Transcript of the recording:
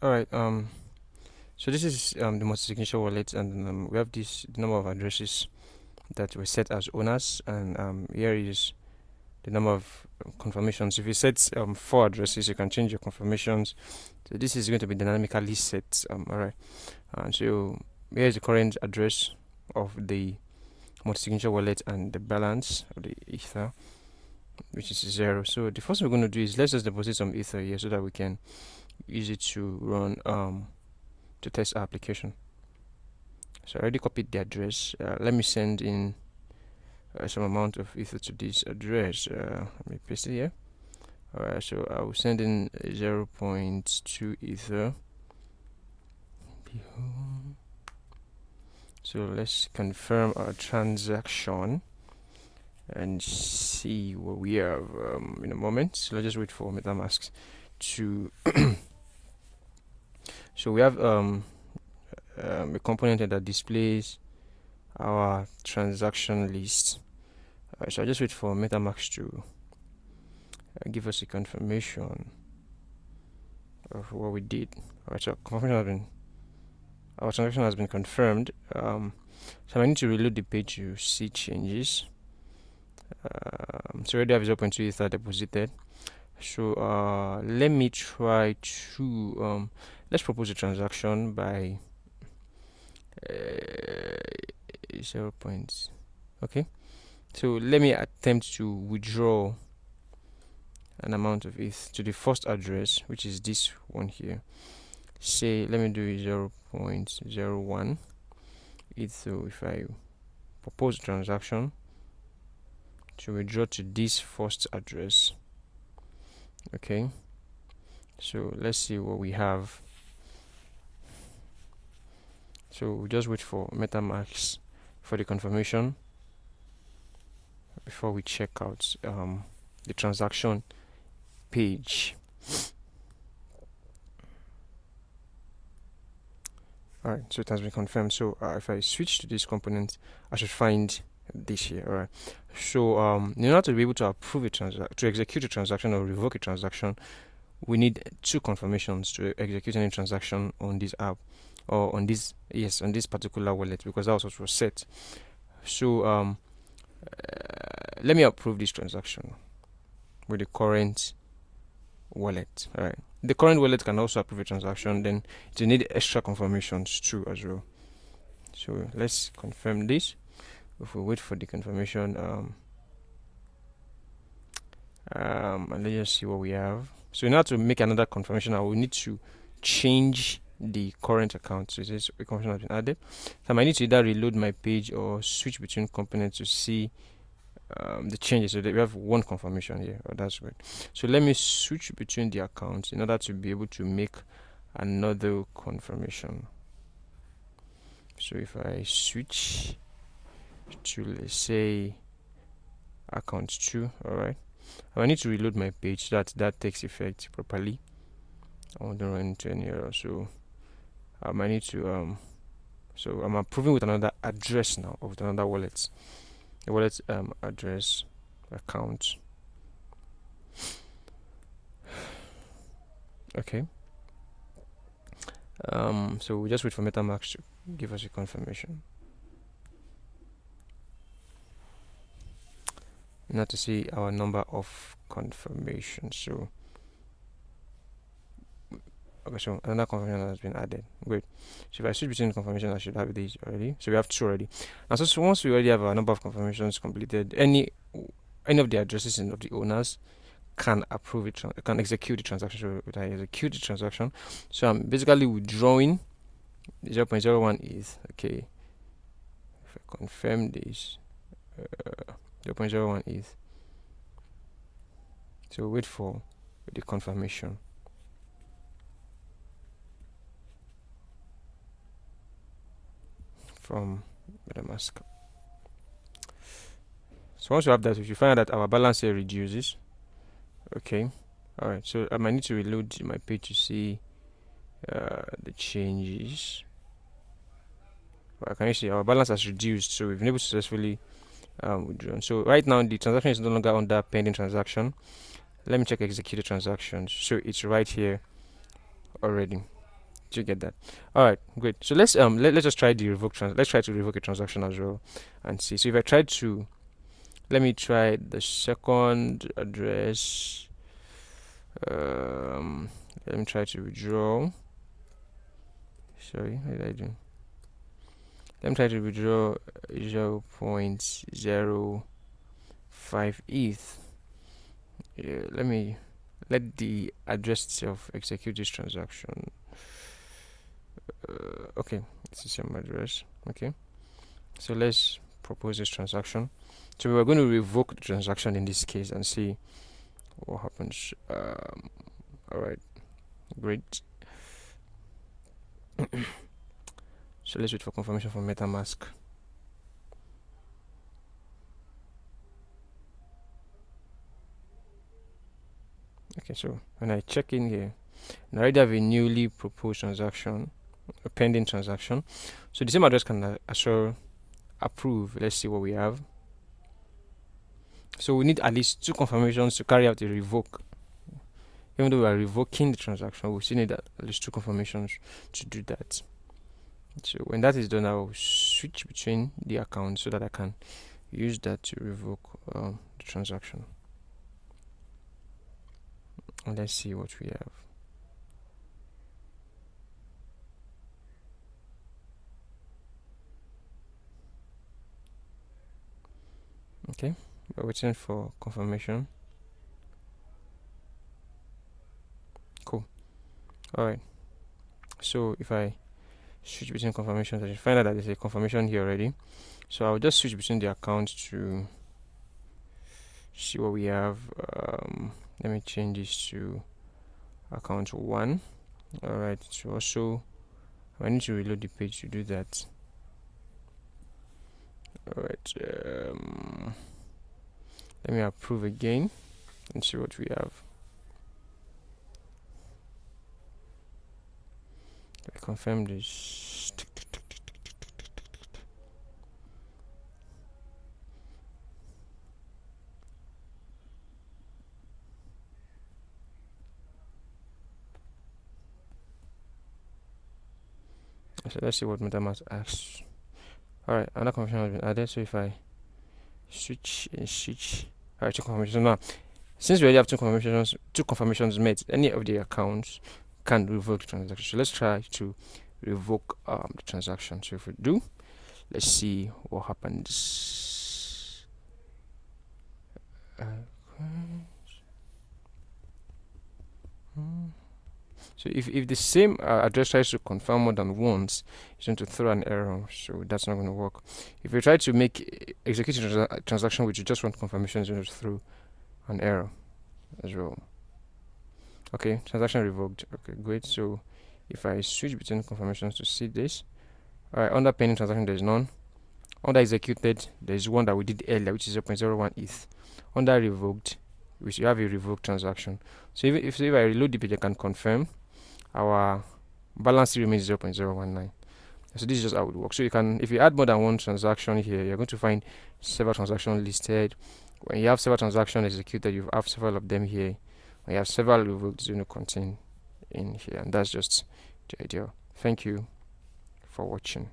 All right. So this is the multi-signature wallet, and we have the number of addresses that were set as owners, and here is the number of confirmations. If you set four addresses, you can change your confirmations. So this is going to be dynamically set. All right. And so here is the current address of the multi-signature wallet and the balance of the ether, which is 0. So the first thing we're going to do is let's just deposit some ether here so that we can use it to run to test our application. So I already copied the address. Let me send in some amount of ether to this address. Let me paste it here. Alright, so I will send in 0.2 ether. So let's confirm our transaction and see what we have in a moment. So let's just wait for MetaMask to. So we have a component that displays our transaction list. So I just wait for MetaMask to give us a confirmation of what we did. Alright, so our transaction has been confirmed. So I need to reload the page to see changes. So already have 0.2 ether deposited. So let me try to let's propose a transaction by 0. Okay. So let me attempt to withdraw an amount of ETH to the first address, which is this one here. Say, let me do 0.01 ETH. So if I propose a transaction to withdraw to this first address, okay. So let's see what we have. So we just wait for MetaMask for the confirmation before we check out the transaction page. Alright, so it has been confirmed. So if I switch to this component, I should find this here. Alright, so in order to be able to approve a to execute a transaction or revoke a transaction, we need two confirmations to execute any transaction on this app or on this particular wallet, because that was what was set. So let me approve this transaction with the current wallet. All right, the current wallet can also approve a transaction, then you need extra confirmations too as well. So let's confirm this. If we wait for the confirmation, and let's just see what we have. So in order to make another confirmation, I will need to change the current account. So this a confirmation has been added. So I might need to either reload my page or switch between components to see the changes. So that we have one confirmation here. Oh, that's good. So let me switch between the accounts in order to be able to make another confirmation. So if I switch to, let's say, account 2, all right, I need to reload my page so that takes effect properly. I want to run into any error. So I might need to so I'm approving with another address now, or with another wallet. The wallet address account. Okay. So we just wait for MetaMask to give us a confirmation. Now to see our number of confirmations. So okay, so another confirmation has been added. Great. So if I switch between confirmation, I should have these already. So we have 2 already. And so once we already have a number of confirmations completed, any of the addresses of the owners can approve it, can execute the transaction. So I execute the transaction. So I'm basically withdrawing 0.01 ETH. Okay. If I confirm this, 0.01 ETH. So wait for the confirmation. From MetaMask. So once you have that, we should find out that our balance here reduces. Okay. Alright, so I might need to reload my page to see the changes. Can you see our balance has reduced? So we've been able to successfully withdraw. So right now the transaction is no longer under pending transaction. Let me check executed transactions. So it's right here already. Do you get that? All right, great. So let's just try the let's try to revoke a transaction as well and see. So if I try to, let me try the second address. Let me try to withdraw. Sorry, what did I do? Let me try to withdraw 0.05 ETH. Yeah, let the address itself execute this transaction. Okay, it's the same address. Okay, so let's propose this transaction. So we're going to revoke the transaction in this case and see what happens. All right, great. So let's wait for confirmation from MetaMask. Okay, so when I check in here, I already have a newly proposed transaction, a pending transaction. So the same address can assure approve. Let's see what we have. So we need at least 2 confirmations to carry out the revoke. Even though we are revoking the transaction, we still need at least 2 confirmations to do that. So when that is done, I'll switch between the accounts so that I can use that to revoke the transaction. And let's see what we have. Okay, we're waiting for confirmation. Cool. Alright, so if I switch between confirmations, I should find out that there's a confirmation here already. So I'll just switch between the accounts to see what we have. Let me change this to account 1. Alright, so also I need to reload the page to do that. Alright, let me approve again and see what we have. I confirm this. So let's see what MetaMask asks. Alright, another confirmation has been added. So if I switch, alright, 2 confirmations. Now, since we already have 2 confirmations made, any of the accounts can revoke the transaction. So let's try to revoke the transaction. So if we do, let's see what happens. So if the same address tries to confirm more than once, it's going to throw an error. So that's not going to work. If you try to execute a transaction which you just want confirmation, it's going to throw an error as well. Okay, transaction revoked. Okay, great. So if I switch between confirmations to see this, alright, under pending transaction there's none. Under executed there's one that we did earlier, which is 0.01 ETH. Under revoked, we should have a revoked transaction. So if I reload the page, I can confirm our balance still remains 0.019. So this is just how it works. So you can, if you add more than one transaction here, you're going to find several transactions listed. When you have several transactions executed, you have several of them here. When you have several revoked, it's going to contain in here, and that's just the idea. Thank you for watching.